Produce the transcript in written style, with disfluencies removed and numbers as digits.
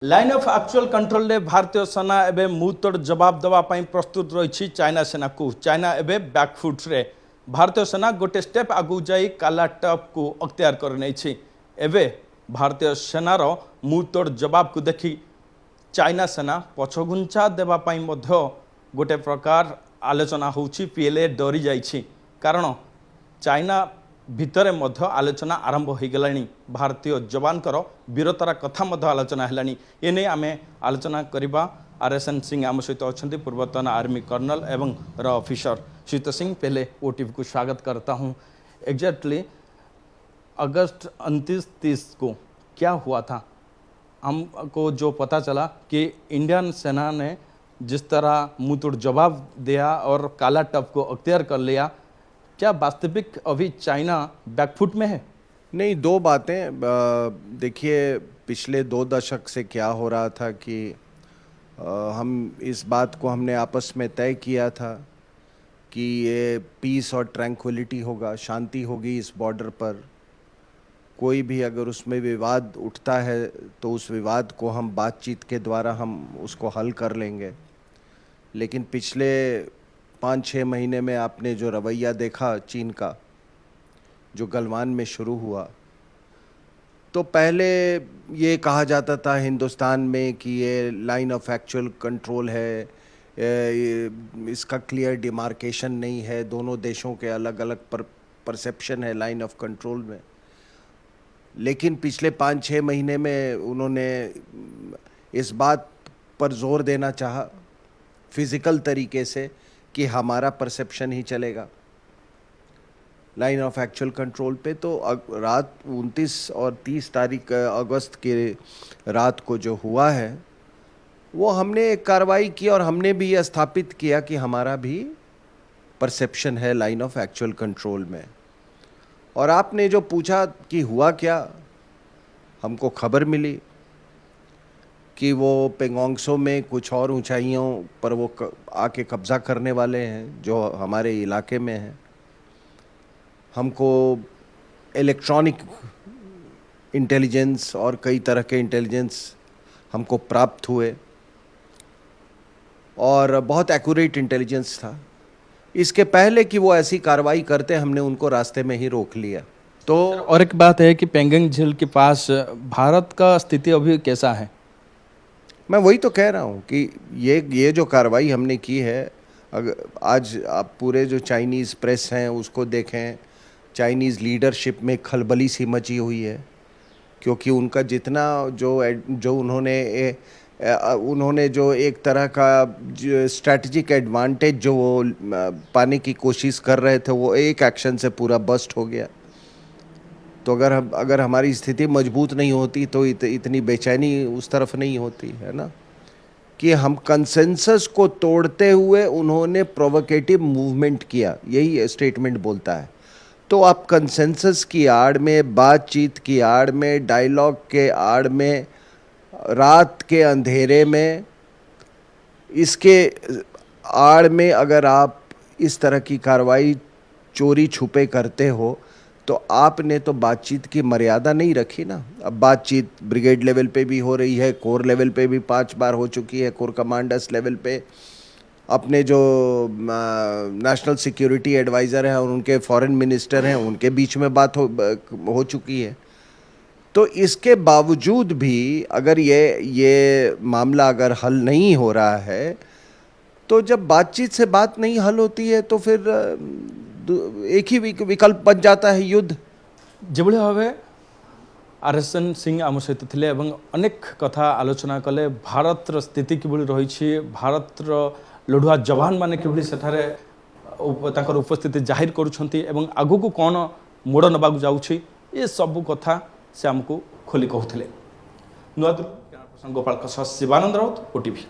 Line of actual control रे भारतीय सेना एबे मुतड़ जवाब देवा पई प्रस्तुत रही चाइना सेना को चाइना एबे बैकफुट रे भारतीय सेना गोटे स्टेप आगु जाई कालाटप को अख्तियार कर नहीं एबे भारतीय सेनार मुतड़ जवाब को देखी चाइना सेना पछघुंचा देवा पई मध्य गोटे प्रकार आलोचना होउछि पीएलए डरी जाइछि कारण चाइना भितरे मध्य आलोचना आरंभ हो गलानी भारतीय जवानकर वीरतार कथा मध्य आलोचना हेलानी एने आमे आलोचना करिबा आरएसएन सिंह आम सहित अच्छा पूर्वतन आर्मी कर्नल एवं ऑफिसर श्रीत सिंह पहले ओटीवी को स्वागत करता हूं। एग्जैक्टली अगस्त 29-30 को क्या हुआ था? हमको जो पता चला कि इंडियन सेना ने जिस तरह मुंहतोड़ जवाब दिया और काला टप को अख्तियार कर लिया, क्या वास्तविक अभी चाइना बैकफुट में है? नहीं, दो बातें। देखिए, पिछले 2 दशक से क्या हो रहा था कि हम इस बात को हमने आपस में तय किया था कि ये पीस और ट्रैंक्विलिटी होगा, शांति होगी इस बॉर्डर पर। कोई भी अगर उसमें विवाद उठता है तो उस विवाद को हम बातचीत के द्वारा हम उसको हल कर लेंगे। लेकिन पिछले 5-6 महीने में आपने जो रवैया देखा चीन का, जो गलवान में शुरू हुआ, तो पहले ये कहा जाता था हिंदुस्तान में कि ये लाइन ऑफ एक्चुअल कंट्रोल है, इसका क्लियर डिमार्केशन नहीं है, दोनों देशों के अलग अलग परसेप्शन है लाइन ऑफ कंट्रोल में। लेकिन पिछले 5-6 महीने में उन्होंने इस बात पर जोर देना चाहा फिज़िकल तरीके से कि हमारा परसेप्शन ही चलेगा लाइन ऑफ एक्चुअल कंट्रोल पे। तो रात 29 और 30 तारीख अगस्त के रात को जो हुआ है वो हमने एक कार्रवाई की और हमने भी यह स्थापित किया कि हमारा भी परसेप्शन है लाइन ऑफ एक्चुअल कंट्रोल में। और आपने जो पूछा कि हुआ क्या, हमको खबर मिली कि वो पेंगोंगसो में कुछ और ऊंचाइयों पर वो आके कब्ज़ा करने वाले हैं जो हमारे इलाके में हैं। हमको इलेक्ट्रॉनिक इंटेलिजेंस और कई तरह के इंटेलिजेंस हमको प्राप्त हुए और बहुत एक्यूरेट इंटेलिजेंस था। इसके पहले कि वो ऐसी कार्रवाई करते हमने उनको रास्ते में ही रोक लिया। तो और एक बात है कि पेंगोंग झील के पास भारत का स्थिति अभी कैसा है? मैं वही तो कह रहा हूँ कि ये जो कार्रवाई हमने की है, अगर आज आप पूरे जो चाइनीज़ प्रेस हैं उसको देखें, चाइनीज़ लीडरशिप में खलबली सी मची हुई है क्योंकि उनका जितना जो उन्होंने जो एक तरह का स्ट्रैटेजिक एडवांटेज जो वो पाने की कोशिश कर रहे थे वो एक एक्शन से पूरा बस्ट हो गया। तो अगर हमारी स्थिति मजबूत नहीं होती तो इतनी बेचैनी उस तरफ नहीं होती है ना, कि हम कंसेंसस को तोड़ते हुए उन्होंने प्रोवोकेटिव मूवमेंट किया, यही स्टेटमेंट बोलता है। तो आप कंसेंसस की आड़ में, बातचीत की आड़ में, डायलॉग के आड़ में, रात के अंधेरे में, इसके आड़ में अगर आप इस तरह की कार्रवाई चोरी छुपे करते हो तो आपने तो बातचीत की मर्यादा नहीं रखी ना। अब बातचीत ब्रिगेड लेवल पे भी हो रही है, कोर लेवल पे भी 5 बार हो चुकी है, कोर कमांडर्स लेवल पे अपने जो नेशनल सिक्योरिटी एडवाइज़र हैं और उनके फॉरेन मिनिस्टर हैं उनके बीच में बात हो चुकी है। तो इसके बावजूद भी अगर ये मामला अगर हल नहीं हो रहा है, तो जब बातचीत से बात नहीं हल होती है तो फिर एक ही विकल्प बन जाता है युद्ध। जेभଳି भावे आरएसएन सिंह आम सहित थिले एवं अनेक कथा आलोचना कले भारतर स्थिति किभଳି रही, भारतर लड़ुआ जवान माने किभଳି सेठारे ताकर उपस्थिति जाहिर करुछंती एवं आगु को कौन मोड़ नबाक जाउछि, ये सब कथा से आमको खोली कहूथिले। नुआदुर गोपाल शिवानंद राउत, ओटीवी।